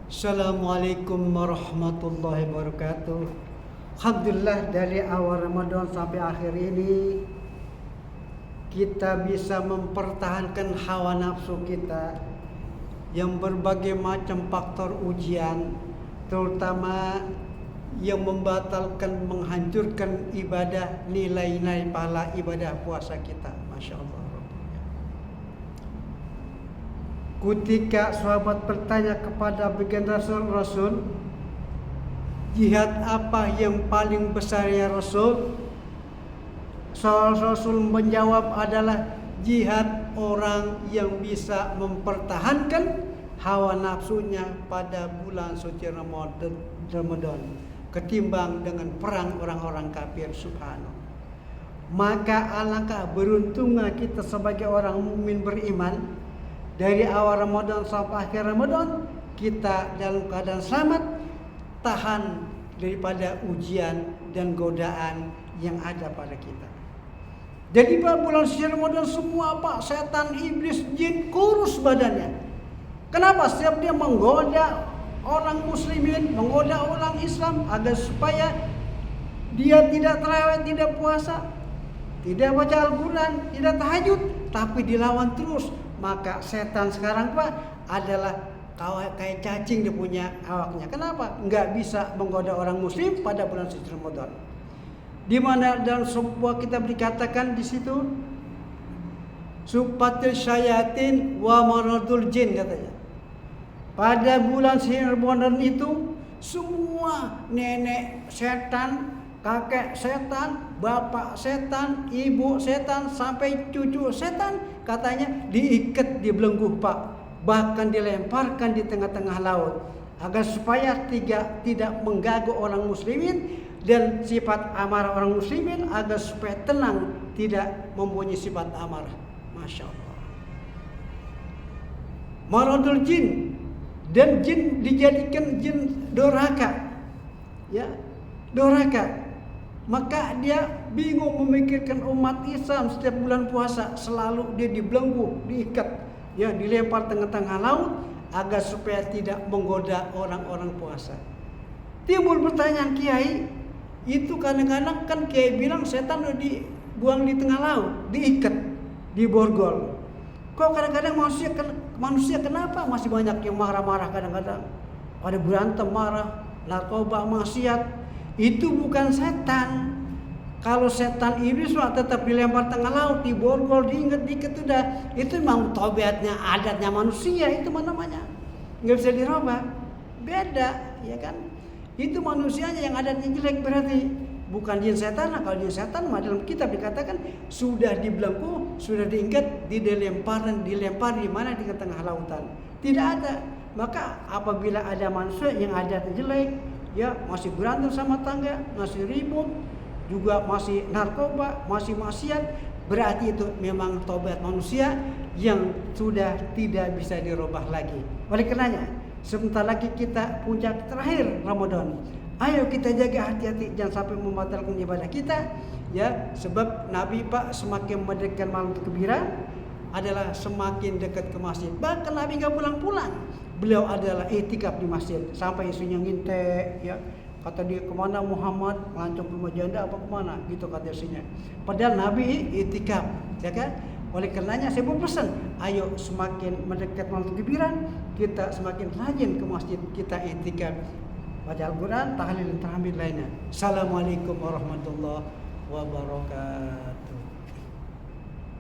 Assalamualaikum warahmatullahi wabarakatuh. Alhamdulillah dari awal Ramadan sampai akhir ini kita bisa mempertahankan hawa nafsu kita yang berbagai macam faktor ujian, terutama yang membatalkan, menghancurkan ibadah, nilai-nilai pahala ibadah puasa kita. Masya Allah. Ketika sahabat bertanya kepada baginda Rasul, jihad apa yang paling besar ya Rasul? Rasul menjawab adalah jihad orang yang bisa mempertahankan hawa nafsunya pada bulan suci Ramadan ketimbang dengan perang orang-orang kafir. Subhanallah. Maka alangkah beruntungnya kita sebagai orang mukmin beriman. Dari awal Ramadan sampai akhir Ramadan kita dalam keadaan selamat, tahan daripada ujian dan godaan yang ada pada kita. Jadi Pak, bulan suci Ramadan semua Pak, setan, iblis, jin kurus badannya. Kenapa? Setiap dia menggoda orang muslimin, menggoda orang Islam agar supaya dia tidak terawih, tidak puasa, tidak baca Al-Quran, tidak tahajud, tapi dilawan terus. Maka setan sekarang Pak adalah kayak cacing dia punya awaknya. Kenapa? Nggak bisa menggoda orang muslim pada bulan suci Ramadan. Di mana dalam sebuah kitab dikatakan di situ supatil syayatin wa maradul jin katanya. Pada bulan suci Ramadan itu semua nenek setan, kakek setan, bapak setan, ibu setan, sampai cucu setan katanya diikat, dibelenggu Pak, bahkan dilemparkan di tengah-tengah laut agar supaya tidak mengganggu orang muslimin dan sifat amarah orang muslimin, agar supaya tenang, tidak mempunyai sifat amarah. Masya Allah. Maradul jin, dan jin dijadikan jin doraka, ya, doraka. Maka dia bingung memikirkan umat Islam. Setiap bulan puasa selalu dia dibelenggu, diikat, ya, dilempar tengah-tengah laut agar supaya tidak menggoda orang-orang puasa. Timbul pertanyaan, Kiai, itu kadang-kadang kan Kiai bilang setan udah dibuang di tengah laut, diikat, diborgol. Kok kadang-kadang manusia kenapa masih banyak yang marah-marah, kadang-kadang pada berantem, marah, narkoba, maksiat? Itu bukan setan. Kalau setan iblis mah tetap dilempar tengah laut, diborgol, diinget-inget udah. Itu memang tabiatnya, adatnya manusia, itu namanya. Nggak bisa dirubah. Beda, ya kan? Itu manusianya yang adatnya jelek berarti. Bukan jin setan. Nah, kalau jin setan mah dalam kitab dikatakan sudah dibelenggu, sudah diingat, dilempar di mana, di tengah lautan. Tidak ada. Maka apabila ada manusia yang adatnya jelek, ya masih berantem sama tangga, masih ribut, juga masih narkoba, masih maksiat, berarti itu memang tobat manusia yang sudah tidak bisa dirubah lagi. Oleh karenanya, sebentar lagi kita puncak terakhir Ramadan. Ayo kita jaga hati-hati, jangan sampai membatalkan ibadah kita, ya. Sebab Nabi Pak semakin mendekatkan malam takbiran adalah semakin dekat ke masjid. Bahkan Nabi nggak pulang-pulang. Beliau adalah i'tikaf di masjid sampai isunya ngintek, ya. Kata dia, kemana Muhammad, melancong ke rumah janda apa kemana, gitu kata isunya. Padahal Nabi i'tikaf, ya kan? Oleh karenanya saya berpesan, ayo semakin mendekat malam takbiran, kita semakin rajin ke masjid, kita i'tikaf, baca Al-Quran, tahlil dan tahmid lainnya. Assalamualaikum warahmatullahi wabarakatuh.